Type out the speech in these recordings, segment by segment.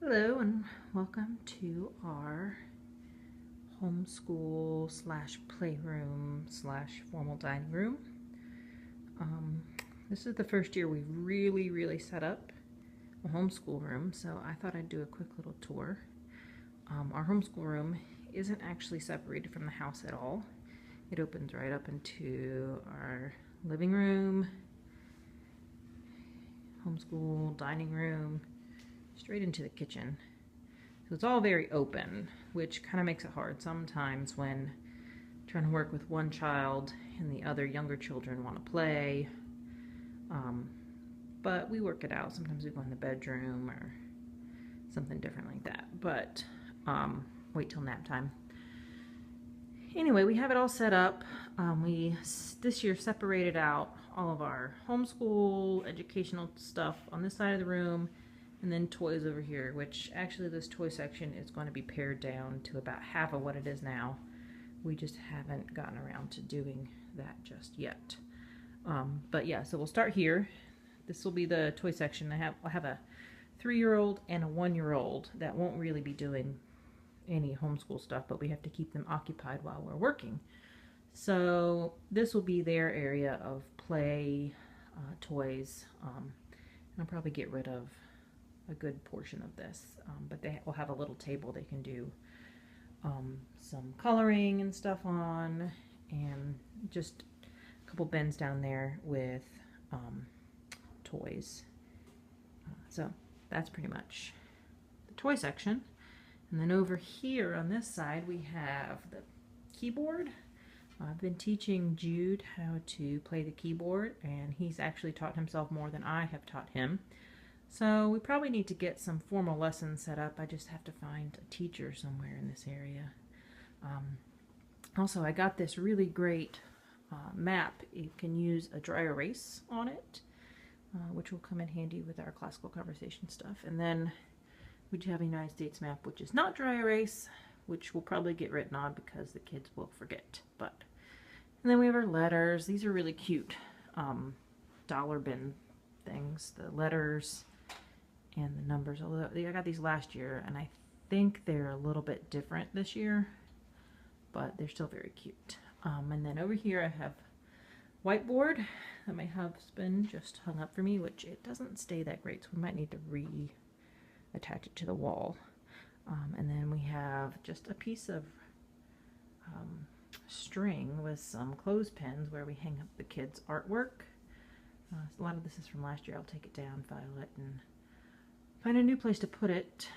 Hello and welcome to our homeschool slash playroom slash formal dining room. This is the first year we've really set up a homeschool room, so I thought I'd do a quick little tour. Our homeschool room isn't actually separated from the house at all. It opens right up into our living room, homeschool dining room, straight into the kitchen. So it's all very open, which kind of makes it hard sometimes when trying to work with one child and the other younger children want to play. But we work it out. Sometimes we go in the bedroom or something different like that. But wait till nap time. Anyway, we have it all set up. We this year separated out all of our homeschool educational stuff on this side of the room, and then toys over here, which actually this toy section is going to be pared down to about half of what it is now. We just haven't gotten around to doing that just yet. But yeah, so we'll start here. This will be the toy section. I'll have a 3-year-old and a 1-year-old that won't really be doing any homeschool stuff, but we have to keep them occupied while we're working. So this will be their area of play, toys, and I'll probably get rid of a good portion of this, but they will have a little table they can do some coloring and stuff on, and just a couple bins down there with toys. So that's pretty much the toy section. And then over here on this side we have the keyboard. I've been teaching Jude how to play the keyboard, and he's actually taught himself more than I have taught him. So we probably need to get some formal lessons set up. I just have to find a teacher somewhere in this area. Also, I got this really great map. You can use a dry erase on it, which will come in handy with our classical conversation stuff. And then we do have a United States map, which is not dry erase, which will probably get written on because the kids will forget. And then we have our letters. These are really cute dollar bin things. The letters and the numbers. Although I got these last year, and I think they're a little bit different this year, but they're still very cute. And then over here I have whiteboard that my husband just hung up for me, which it doesn't stay that great, so we might need to reattach it to the wall. And then we have just a piece of string with some clothespins where we hang up the kids' artwork. A lot of this is from last year. I'll take it down, file it, and find a new place to put it.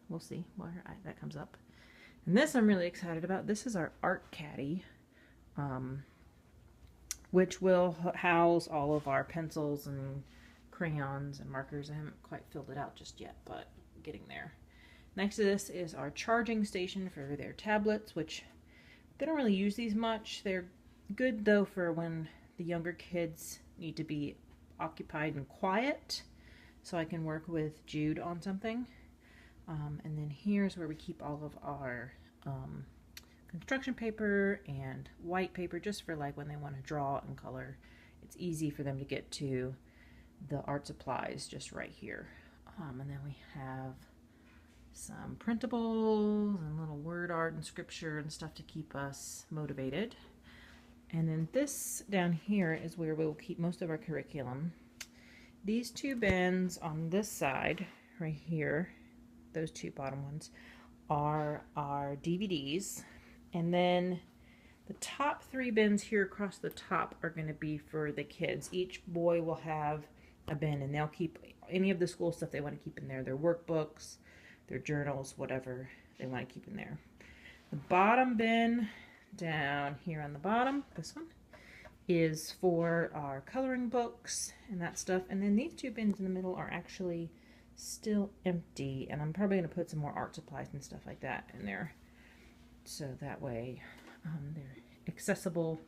We'll see where that comes up. And this I'm really excited about. This is our art caddy, which will house all of our pencils and crayons and markers. I haven't quite filled it out just yet, but getting there. Next to this is our charging station for their tablets, which they don't really use these much. They're good though for when the younger kids need to be occupied and quiet, so I can work with Jude on something. And then here's where we keep all of our construction paper and white paper, just for like when they want to draw and color. It's easy for them to get to the art supplies just right here. And then we have some printables and little word art and scripture and stuff to keep us motivated. And then this down here is where we'll keep most of our curriculum. These two bins on this side right here, those two bottom ones, are our DVDs. And then the top 3 bins here across the top are going to be for the kids. Each boy will have a bin, and they'll keep any of the school stuff they want to keep in there. Their workbooks, their journals, whatever they want to keep in there. The bottom bin down here on the bottom, this one, is for our coloring books and that stuff. And then these 2 bins in the middle are actually still empty, and I'm probably going to put some more art supplies and stuff like that in there, so that way they're accessible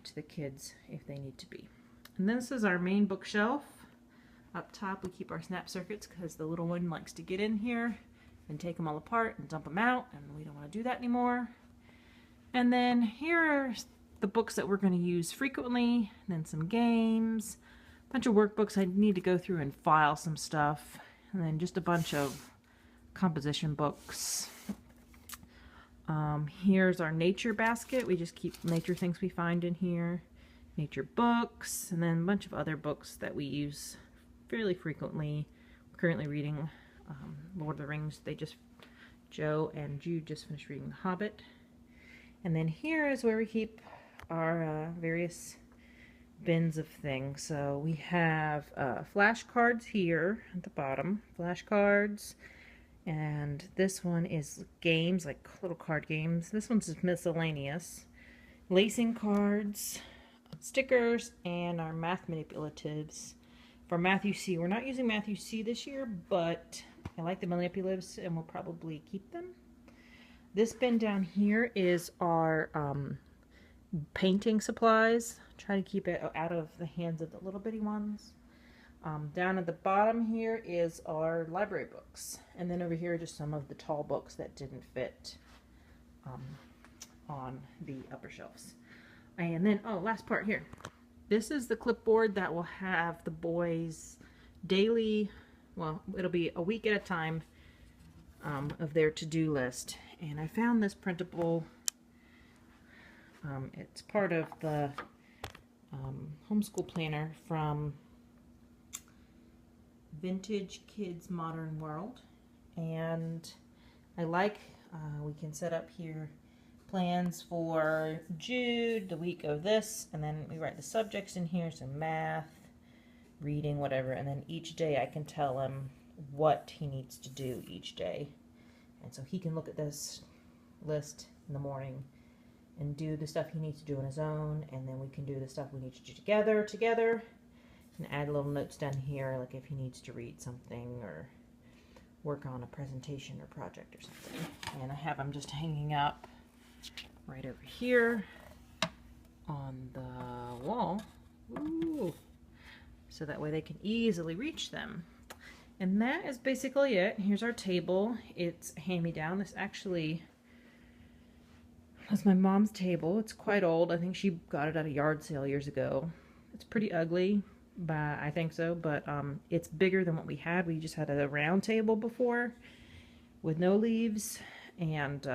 to the kids if they need to be. And this is our main bookshelf. Up top we keep our snap circuits because the little one likes to get in here and take them all apart and dump them out, and we don't want to do that anymore. And then here are the books that we're going to use frequently, and then some games, a bunch of workbooks. I need to go through and file some stuff, and then just a bunch of composition books. Here's our nature basket. We just keep nature things we find in here. Nature books, and then a bunch of other books that we use fairly frequently. We're currently reading Lord of the Rings. Joe and Jude just finished reading The Hobbit. And then here is where we keep our various bins of things. So we have flashcards here at the bottom, flashcards, and this one is games, like little card games. This one's just miscellaneous. Lacing cards, stickers, and our math manipulatives. For Matthew C, we're not using Matthew C this year, but I like the manipulatives and we'll probably keep them. This bin down here is our painting supplies. Try to keep it out of the hands of the little bitty ones. Down at the bottom here is our library books. And then over here are just some of the tall books that didn't fit on the upper shelves. And then, oh, last part here. This is the clipboard that will have the boys' daily, well, it'll be a week at a time of their to-do list. And I found this printable. It's part of the homeschool planner from Vintage Kids Modern World. And I like, we can set up here plans for Jude, the week of this, and then we write the subjects in here, so math, reading, whatever, and then each day I can tell him what he needs to do each day. And so he can look at this list in the morning and do the stuff he needs to do on his own, and then we can do the stuff we need to do together, and add little notes down here, like if he needs to read something or work on a presentation or project or something. And I have them just hanging up right over here on the wall. Ooh. So that way they can easily reach them. And that is basically it. Here's our table. It's hand-me-down. This actually was my mom's table. It's quite old. I think she got it at a yard sale years ago. It's pretty ugly, but I think so. But it's bigger than what we had. We just had a round table before with no leaves, and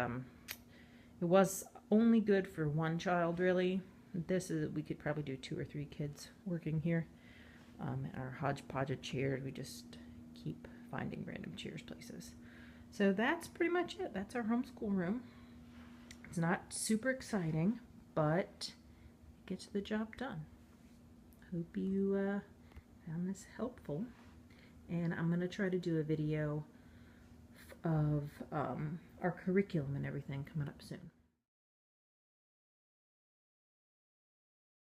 it was only good for one child, really. This is, we could probably do 2 or 3 kids working here. Our hodgepodge of chairs, we just keep finding random chairs places. So that's pretty much it. That's our homeschool room. It's not super exciting, but it gets the job done. Hope you found this helpful. And I'm going to try to do a video of our curriculum and everything coming up soon.